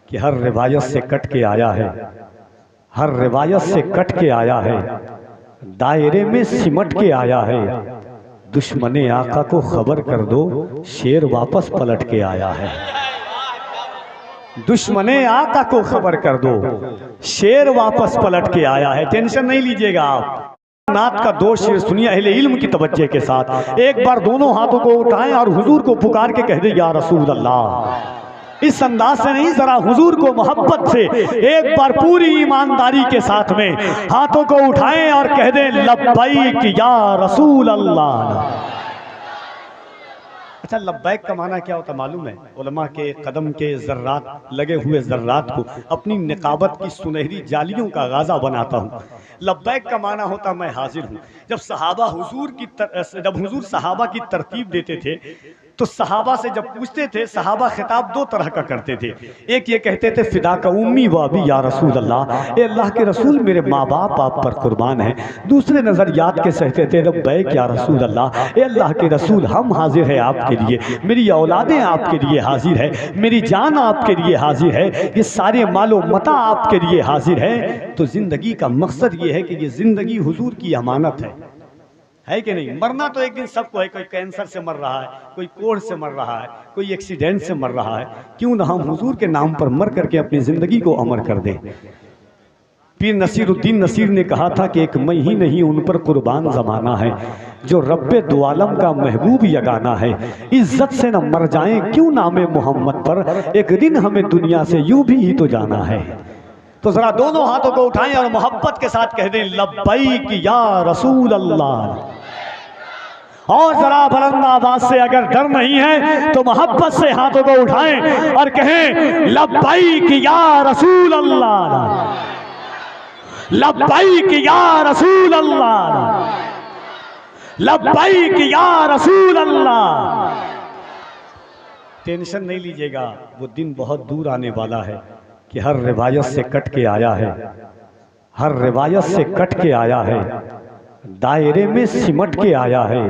کہ ہر روایت سے کٹ کے آیا ہے، ہر روایت سے کٹ کے آیا ہے، دائرے میں سمٹ کے آیا ہے، دشمن آقا کو خبر کر دو شیر واپس پلٹ کے آیا ہے۔ دشمن آقا کو خبر کر دو شیر واپس پلٹ کے آیا ہے۔ ٹینشن نہیں لیجئے گا آپ، نعت کا دو شعر سنیے اہل علم کی توجہ کے ساتھ۔ ایک بار دونوں ہاتھوں کو اٹھائیں اور حضور کو پکار کے کہہ دیں یا رسول اللہ۔ اس انداز سے نہیں، ذرا حضور کو محبت سے ایک بار پوری ایمانداری کے ساتھ میں ہاتھوں کو اٹھائیں اور کہہ دیں لبیک یا رسول اللہ۔ اچھا، لبیک کا معنی کیا ہوتا معلوم ہے؟ علماء کے قدم کے ذرات، لگے ہوئے ذرات کو اپنی نقابت کی سنہری جالیوں کا غازہ بناتا ہوں۔ لبیک کا معنی ہوتا میں حاضر ہوں۔ جب حضور صحابہ کی ترتیب دیتے تھے تو صحابہ سے جب پوچھتے تھے، صحابہ خطاب دو طرح کا کرتے تھے۔ ایک یہ کہتے تھے فدا کا امی و ابی یا رسول اللہ، اے اللہ کے رسول میرے ماں باپ آپ پر قربان ہیں۔ دوسرے نظریات کے کہتے تھے لبیک یا رسول اللہ، اے اللہ کے رسول ہم حاضر ہیں آپ کے لیے، میری اولادیں آپ کے لیے حاضر ہے، میری جان آپ کے لیے حاضر ہے، یہ سارے مال و متاع آپ کے لیے حاضر ہے۔ تو زندگی کا مقصد یہ ہے کہ یہ زندگی حضور کی امانت ہے کہ نہیں؟ مرنا تو ایک دن سب کو ہے، کوئی کینسر سے مر رہا ہے، کوئی کوڑھ سے مر رہا ہے، کوئی ایکسیڈنٹ سے مر رہا ہے، کیوں نہ ہم حضور کے نام پر مر کر کے اپنی زندگی کو امر کر دیں۔ پیر نصیر الدین نصیر نے کہا تھا کہ ایک میں ہی نہیں ان پر قربان زمانہ ہے، جو رب دو عالم کا محبوب یگانہ ہے، عزت سے نہ مر جائیں کیوں نام محمد پر، ایک دن ہمیں دنیا سے یوں بھی تو جانا ہے۔ تو ذرا دونوں ہاتھوں کو اٹھائیں اور محبت کے ساتھ کہہ دیں لبیک یا رسول اللہ۔ اور ذرا بلند آواز سے، اگر ڈر نہیں ہے تو محبت سے ہاتھوں کو اٹھائیں اور کہیں لبیک یا رسول اللہ، لبیک یا رسول اللہ، لبیک یا رسول اللہ۔ ٹینشن نہیں لیجئے گا، وہ دن بہت دور آنے والا ہے کہ ہر روایت سے کٹ کے آیا ہے، ہر روایت سے کٹ کے آیا ہے، دائرے میں سمٹ کے آیا ہے،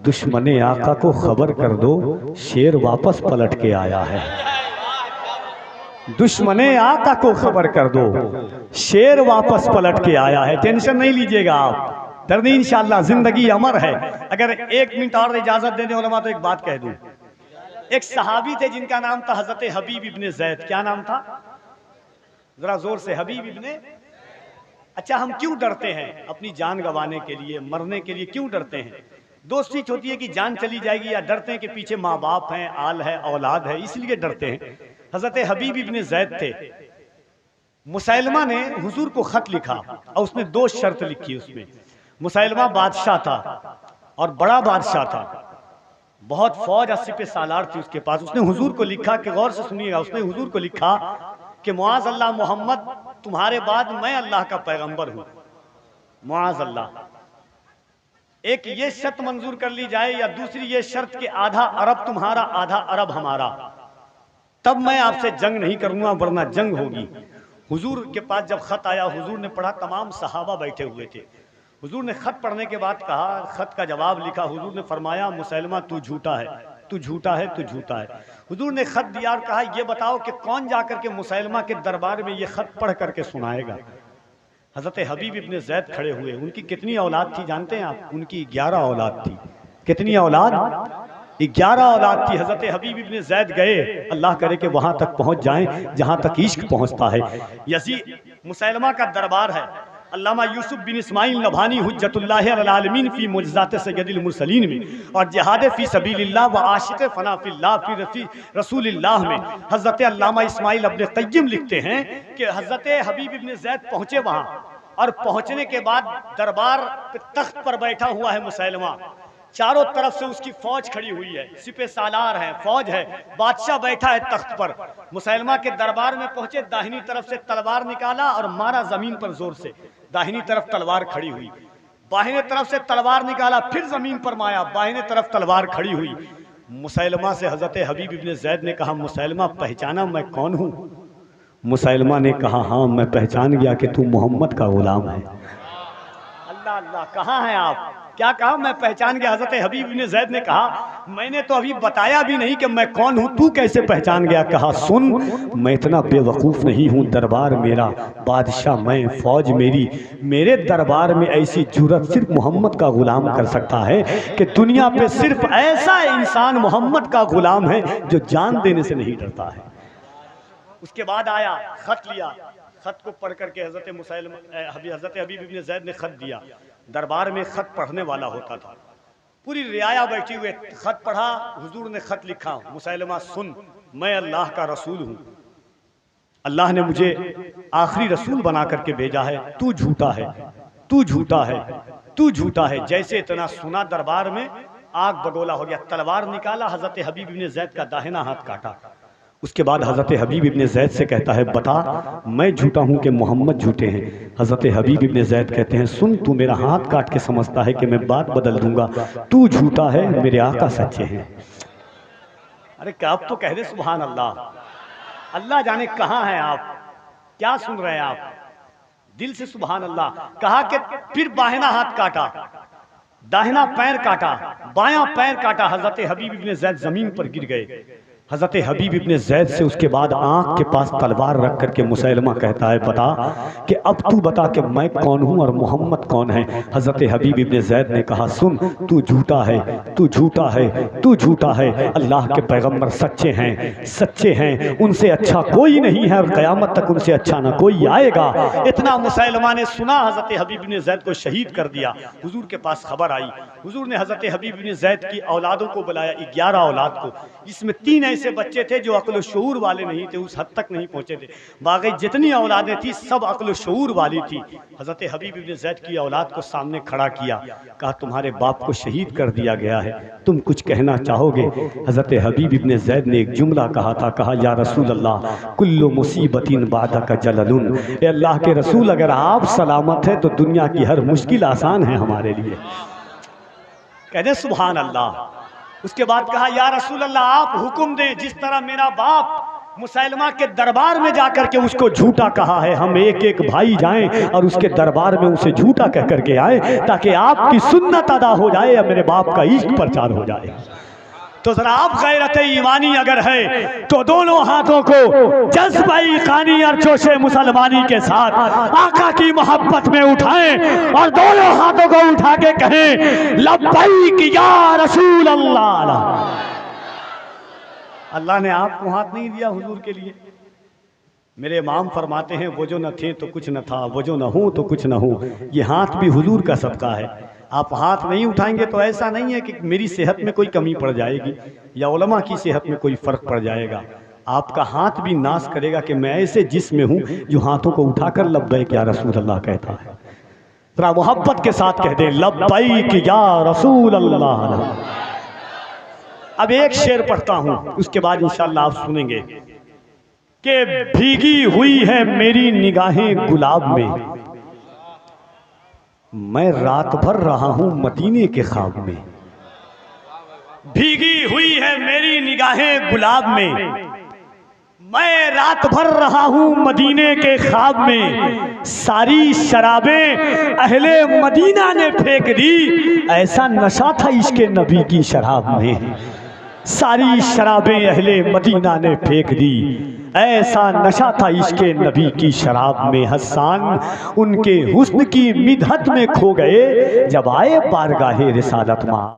دشمن آقا کو خبر کر دو شیر واپس پلٹ کے آیا ہے۔ دشمن آقا کو خبر کر دو شیر واپس پلٹ کے آیا ہے۔ ٹینشن نہیں لیجئے گا آپ، ڈر نہیں، انشاءاللہ زندگی امر ہے۔ اگر ایک منٹ اور اجازت دے دیں علماء تو ایک بات کہہ دوں۔ ایک صحابی تھے جن کا نام تھا حضرت حبیب ابن زید۔ کیا نام تھا؟ ذرا زور سے، حبیب ابن۔ اچھا، ہم کیوں ڈرتے ہیں؟ اپنی جان گنوانے کے لیے، مرنے کے لیے کیوں ڈرتے ہیں؟ دوست چیز ہوتی ہے کہ جان چلی جائے گی، یا ڈرتے ہیں کہ پیچھے ماں باپ ہیں، آل ہے، اولاد ہے، اس لیے ڈرتے ہیں۔ حضرت حبیب ابن زید تھے۔ مسیلمہ نے حضور کو خط لکھا اور اس نے دو شرط لکھی اس میں۔ مسیلمہ بادشاہ تھا اور بڑا بادشاہ تھا، بہت فوج اسپہ سالار تھی اس کے پاس۔ اس نے حضور کو لکھا کہ غور سے سنیے گا، اس نے حضور کو لکھا کہ معاذ اللہ محمد تمہارے بعد میں اللہ کا پیغمبر ہوں، معاذ اللہ۔ ایک یہ شرط منظور کر لی جائے، یا دوسری یہ شرط کہ آدھا عرب تمہارا آدھا عرب ہمارا، تب میں آپ سے جنگ نہیں کروں گا ورنہ جنگ ہوگی۔ حضور کے پاس جب خط آیا، حضور نے پڑھا، تمام صحابہ بیٹھے ہوئے تھے۔ حضور نے خط پڑھنے کے بعد کہا، خط کا جواب لکھا، حضور نے فرمایا مسیلمہ تو جھوٹا ہے، تو جھوٹا ہے، تو جھوٹا ہے۔ حضور نے خط دیا اور کہا یہ بتاؤ کہ کون جا کر کے مسیلمہ کے دربار میں یہ خط پڑھ کر کے سنائے گا۔ حضرت حبیب ابن زید کھڑے ہوئے۔ ان کی کتنی اولاد تھی جانتے ہیں آپ؟ ان کی 11 اولاد تھی۔ کتنی اولاد؟ 11 اولاد تھی۔ حضرت حبیب ابن زید گئے، اللہ کرے کہ وہاں تک پہنچ جائیں جہاں تک عشق پہنچتا ہے۔ یزید مسیلمہ کا دربار ہے۔ علامہ یوسف بن اسماعیل نبھانی حجت اللہ علی العالمین فی معجزات سید المرسلین میں، اور جہاد فی سبیل اللہ و عاشق فنا فی اللہ فی رسول اللہ میں حضرت علامہ اسماعیل ابن قیم لکھتے ہیں کہ حضرت حبیب ابن زید پہنچے وہاں، اور پہنچنے کے بعد دربار پہ تخت پر بیٹھا ہوا ہے مسیلمہ، چاروں طرف سے اس کی فوج کھڑی ہوئی ہے، سپہ سالار ہے، فوج ہے، بادشاہ بیٹھا ہے تخت پر۔ مسیلمہ کے دربار میں پہنچے، داہنی طرف سے تلوار نکالا اور مارا زمین پر زور سے، داہنی طرف تلوار کھڑی ہوئی، بائیں طرف سے تلوار نکالا، پھر زمین پر مایا، بائیں طرف تلوار کھڑی ہوئی۔ مسیلمہ سے حضرت حبیب ابن زید نے کہا مسیلمہ پہچانا میں کون ہوں؟ مسیلمہ نے کہا ہاں میں پہچان گیا کہ تو محمد کا غلام ہے۔ اللہ اللہ، کہاں ہیں آپ؟ کیا کہا؟ میں پہچان گیا۔ حضرت حبیب بن زید نے کہا میں نے تو ابھی بتایا بھی نہیں کہ میں کون ہوں، تو کیسے پہچان گیا؟ کہا سن، میں اتنا بے وقوف نہیں ہوں، دربار میرا، بادشاہ میں، فوج میری، میرے دربار میں ایسی جرأت صرف محمد کا غلام کر سکتا ہے کہ دنیا پہ صرف ایسا انسان محمد کا غلام ہے جو جان دینے سے نہیں ڈرتا ہے۔ اس کے بعد آیا، خط لیا، خط کو پڑھ کر کے حضرت حبیب بن زید نے خط دیا۔ دربار میں خط پڑھنے والا ہوتا تھا، پوری رعایا بیٹھی ہوئے، خط پڑھا، حضور نے خط لکھا، مسیلمہ سن، میں اللہ کا رسول ہوں، اللہ نے مجھے آخری رسول بنا کر کے بھیجا ہے، تو جھوٹا ہے، تو جھوٹا ہے، تو جھوٹا ہے۔ جیسے اتنا سنا دربار میں آگ بگولا ہو گیا، تلوار نکالا، حضرت حبیب بن زید کا داہنا ہاتھ کاٹا۔ اس کے بعد حضرت حبیب ابن زید سے کہتا ہے بتا میں جھوٹا ہوں کہ محمد جھوٹے ہیں؟ حضرت حبیب ابن زید کہتے ہیں سن، تو میرا ہاتھ کاٹ کے سمجھتا ہے کہ میں بات بدل دوں گا، تو جھوٹا ہے، میرے آقا سچے ہیں۔ ارے کیا آپ تو کہہ دے سبحان اللہ۔ اللہ جانے کہاں ہیں آپ، کیا سن رہے ہیں آپ، دل سے سبحان اللہ۔ کہا کہ پھر باہنا ہاتھ کاٹا، داہنا پیر کاٹا، بایاں پیر کاٹا، حضرت حبیب ابن زید زمین پر گر گئے۔ حضرت حبیب ابن زید سے اس کے بعد آنکھ کے پاس تلوار رکھ کر کے مسیلمہ کہتا ہے بتا کہ اب تو بتا کہ میں کون ہوں اور محمد کون ہے؟ حضرت حبیب ابن زید نے کہا سن، تو جھوٹا ہے، تو جھوٹا ہے، تو جھوٹا ہے، اللہ کے پیغمبر سچے ہیں، سچے ہیں، ان سے اچھا کوئی نہیں ہے اور قیامت تک ان سے اچھا نہ کوئی آئے گا۔ اتنا مسیلمہ نے سنا، حضرت حبیب ابن زید کو شہید کر دیا۔ حضور کے پاس خبر آئی، حضور نے حضرت حبیب ابن زید کی اولادوں کو بلایا، 11 اولاد کو، جس میں 3 ایسے بچے تھے جو عقل و شعور والے نہیں تھے، اس حد تک نہیں پہنچے تھے، باقی جتنی اولادیں تھی سب عقل و شعور والی تھی۔ حضرت حبیب ابن زید کی اولاد کو سامنے کھڑا کیا، کہا تمہارے باپ کو شہید کر دیا گیا ہے، تم کچھ کہنا چاہو گے؟ حضرت حبیب ابن زید نے ایک جملہ کہا تھا، کہا یا رسول اللہ کل مصیبت بعدک جلل، اے اللہ کے رسول اگر آپ سلامت ہیں تو دنیا کی ہر مشکل آسان ہے ہمارے لیے۔ کہہ دیں سبحان اللہ۔ اس کے بعد کہا یا رسول اللہ آپ حکم دیں، جس طرح میرا باپ مسیلمہ کے دربار میں جا کر کے اس کو جھوٹا کہا ہے، ہم ایک ایک بھائی جائیں اور اس کے دربار میں اسے جھوٹا کہہ کر کے آئیں تاکہ آپ کی سنت ادا ہو جائے اور میرے باپ کا عشق پرچار ہو جائے۔ تو ذرا آپ غیرت ایمانی اگر ہے تو دونوں ہاتھوں کو جذبہ ایقانی اور جوش مسلمانی کے ساتھ آقا کی محبت میں اٹھائیں اور دونوں ہاتھوں کو اٹھا کے کہیں لبیک یا رسول اللہ۔ اللہ نے آپ کو ہاتھ نہیں دیا حضور کے لیے؟ میرے امام فرماتے ہیں وہ جو نہ تھے تو کچھ نہ تھا، وہ جو نہ ہوں تو کچھ نہ ہوں، یہ ہاتھ بھی حضور کا صدقہ ہے۔ آپ ہاتھ نہیں اٹھائیں گے تو ایسا نہیں ہے کہ میری صحت میں کوئی کمی پڑ جائے گی یا علماء کی صحت میں کوئی فرق پڑ جائے گا، آپ کا ہاتھ بھی ناز کرے گا کہ میں ایسے جسم میں ہوں جو ہاتھوں کو اٹھا کر لبیک یا رسول اللہ کہتا ہے۔ ذرا محبت کے ساتھ کہہ دیں لبیک یا رسول اللہ۔ اب ایک شعر پڑھتا ہوں، اس کے بعد انشاءاللہ آپ سنیں گے کہ بھیگی ہوئی ہے میری نگاہیں گلاب میں، میں رات بھر رہا ہوں مدینے کے خواب میں۔ بھیگی ہوئی ہے میری نگاہیں گلاب میں، میں رات بھر رہا ہوں مدینے کے خواب میں، ساری شرابیں اہل مدینہ نے پھینک دی، ایسا نشہ تھا عشق نبی کی شراب میں، ساری شرابیں اہل مدینہ نے پھینک دی، ایسا نشہ تھا عشق نبی کی شراب میں۔ حسان ان کے حسن کی مدحت میں کھو گئے جب آئے بارگاہ رسالت ماں۔